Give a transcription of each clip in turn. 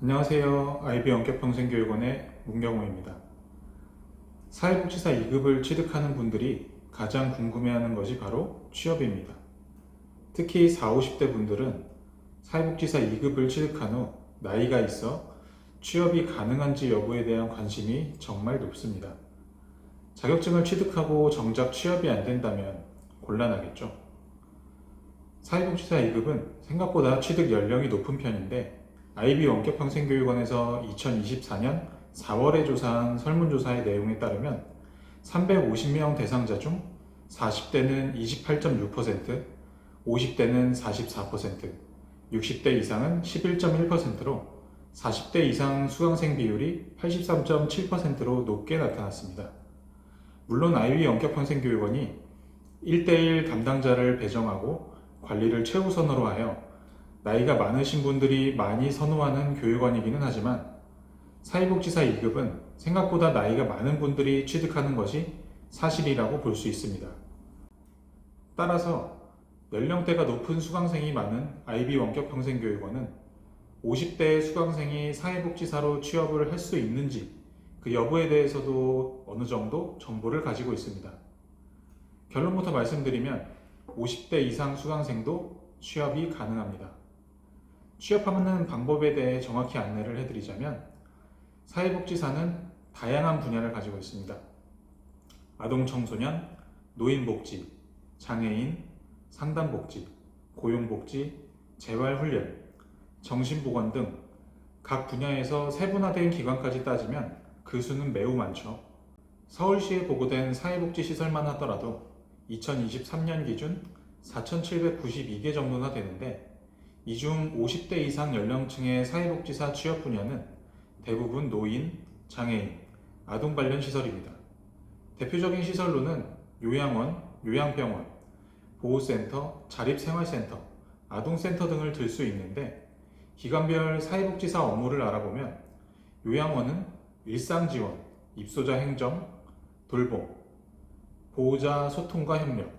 안녕하세요. IB 원격평생교육원의 문경호입니다. 사회복지사 2급을 취득하는 분들이 가장 궁금해하는 것이 바로 취업입니다. 특히 40, 50대 분들은 사회복지사 2급을 취득한 후 나이가 있어 취업이 가능한지 여부에 대한 관심이 정말 높습니다. 자격증을 취득하고 정작 취업이 안 된다면 곤란하겠죠. 사회복지사 2급은 생각보다 취득 연령이 높은 편인데 IB 원격평생교육원에서 2024년 4월에 조사한 설문조사의 내용에 따르면 350명 대상자 중 40대는 28.6%, 50대는 44%, 60대 이상은 11.1%로 40대 이상 수강생 비율이 83.7%로 높게 나타났습니다. 물론 IB 원격평생교육원이 1대1 담당자를 배정하고 관리를 최우선으로 하여 나이가 많으신 분들이 많이 선호하는 교육원이기는 하지만 사회복지사 2급은 생각보다 나이가 많은 분들이 취득하는 것이 사실이라고 볼 수 있습니다. 따라서 연령대가 높은 수강생이 많은 IB 원격평생교육원은 50대 수강생이 사회복지사로 취업을 할 수 있는지 그 여부에 대해서도 어느 정도 정보를 가지고 있습니다. 결론부터 말씀드리면 50대 이상 수강생도 취업이 가능합니다. 취업하는 방법에 대해 정확히 안내를 해드리자면 사회복지사는 다양한 분야를 가지고 있습니다. 아동청소년, 노인복지, 장애인, 상담복지, 고용복지, 재활훈련, 정신보건 등 각 분야에서 세분화된 기관까지 따지면 그 수는 매우 많죠. 서울시에 보고된 사회복지시설만 하더라도 2023년 기준 4,792개 정도나 되는데 이 중 50대 이상 연령층의 사회복지사 취업 분야는 대부분 노인, 장애인, 아동 관련 시설입니다. 대표적인 시설로는 요양원, 요양병원, 보호센터, 자립생활센터, 아동센터 등을 들 수 있는데 기관별 사회복지사 업무를 알아보면 요양원은 일상지원, 입소자 행정, 돌봄, 보호자 소통과 협력,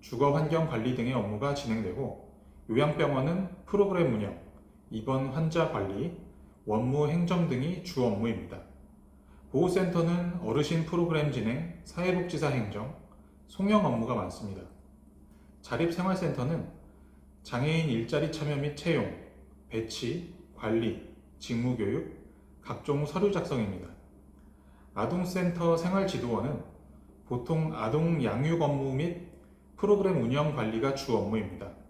주거환경 관리 등의 업무가 진행되고 요양병원은 프로그램 운영, 입원 환자 관리, 원무 행정 등이 주 업무입니다. 보호센터는 어르신 프로그램 진행, 사회복지사 행정, 송영 업무가 많습니다. 자립생활센터는 장애인 일자리 참여 및 채용, 배치, 관리, 직무교육, 각종 서류 작성입니다. 아동센터 생활지도원은 보통 아동 양육 업무 및 프로그램 운영 관리가 주 업무입니다.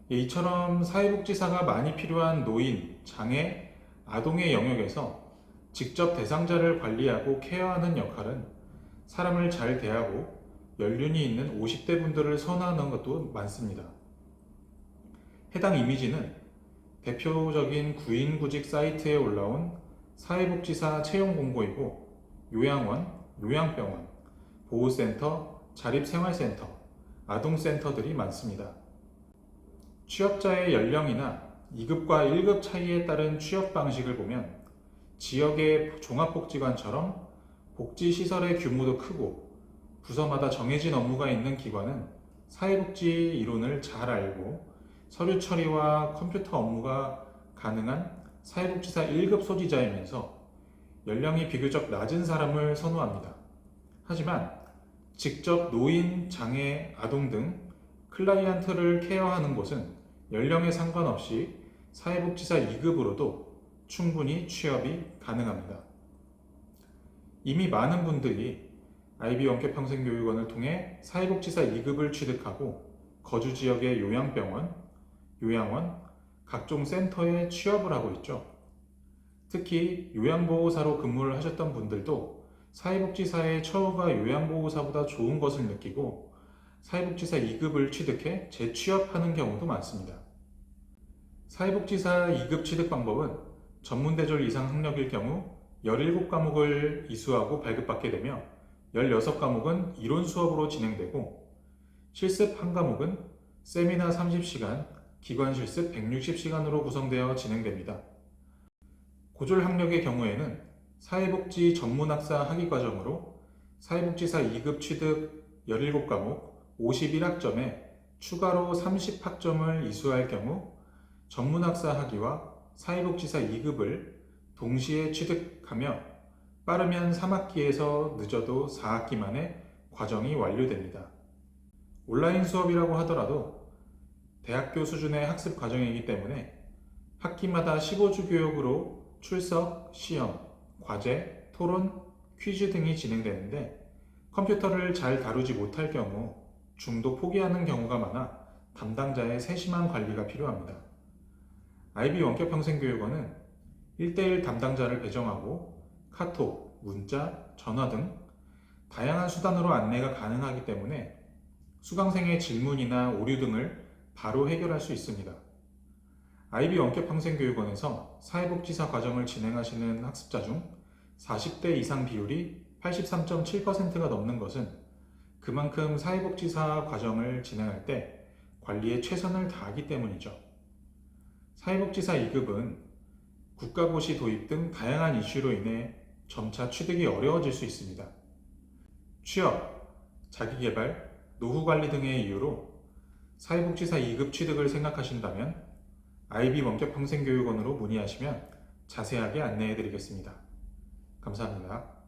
이처럼 사회복지사가 많이 필요한 노인, 장애, 아동의 영역에서 직접 대상자를 관리하고 케어하는 역할은 사람을 잘 대하고 연륜이 있는 50대 분들을 선호하는 것도 많습니다. 해당 이미지는 대표적인 구인구직 사이트에 올라온 사회복지사 채용 공고이고 요양원, 요양병원, 보호센터, 자립생활센터, 아동센터들이 많습니다. 취업자의 연령이나 2급과 1급 차이에 따른 취업 방식을 보면 지역의 종합복지관처럼 복지시설의 규모도 크고 부서마다 정해진 업무가 있는 기관은 사회복지 이론을 잘 알고 서류 처리와 컴퓨터 업무가 가능한 사회복지사 1급 소지자이면서 연령이 비교적 낮은 사람을 선호합니다. 하지만 직접 노인, 장애, 아동 등 클라이언트를 케어하는 곳은 연령에 상관없이 사회복지사 2급으로도 충분히 취업이 가능합니다. 이미 많은 분들이 IB 원격평생교육원을 통해 사회복지사 2급을 취득하고 거주 지역의 요양병원, 요양원, 각종 센터에 취업을 하고 있죠. 특히 요양보호사로 근무를 하셨던 분들도 사회복지사의 처우가 요양보호사보다 좋은 것을 느끼고 사회복지사 2급을 취득해 재취업하는 경우도 많습니다. 사회복지사 2급 취득 방법은 전문대졸 이상 학력일 경우 17과목을 이수하고 발급받게 되며 16과목은 이론 수업으로 진행되고 실습 1과목은 세미나 30시간, 기관 실습 160시간으로 구성되어 진행됩니다. 고졸 학력의 경우에는 사회복지 전문학사 학위과정으로 사회복지사 2급 취득 17과목 51학점에 추가로 30학점을 이수할 경우 전문학사 학위와 사회복지사 2급을 동시에 취득하며 빠르면 3학기에서 늦어도 4학기 만에 과정이 완료됩니다. 온라인 수업이라고 하더라도 대학교 수준의 학습 과정이기 때문에 학기마다 15주 교육으로 출석, 시험, 과제, 토론, 퀴즈 등이 진행되는데 컴퓨터를 잘 다루지 못할 경우 중도 포기하는 경우가 많아 담당자의 세심한 관리가 필요합니다. IB 원격평생교육원은 1대1 담당자를 배정하고 카톡, 문자, 전화 등 다양한 수단으로 안내가 가능하기 때문에 수강생의 질문이나 오류 등을 바로 해결할 수 있습니다. IB 원격평생교육원에서 사회복지사 과정을 진행하시는 학습자 중 40대 이상 비율이 83.7%가 넘는 것은 그만큼 사회복지사 과정을 진행할 때 관리에 최선을 다하기 때문이죠. 사회복지사 2급은 국가고시 도입 등 다양한 이슈로 인해 점차 취득이 어려워질 수 있습니다. 취업, 자기개발, 노후관리 등의 이유로 사회복지사 2급 취득을 생각하신다면 IB 원격평생교육원으로 문의하시면 자세하게 안내해 드리겠습니다. 감사합니다.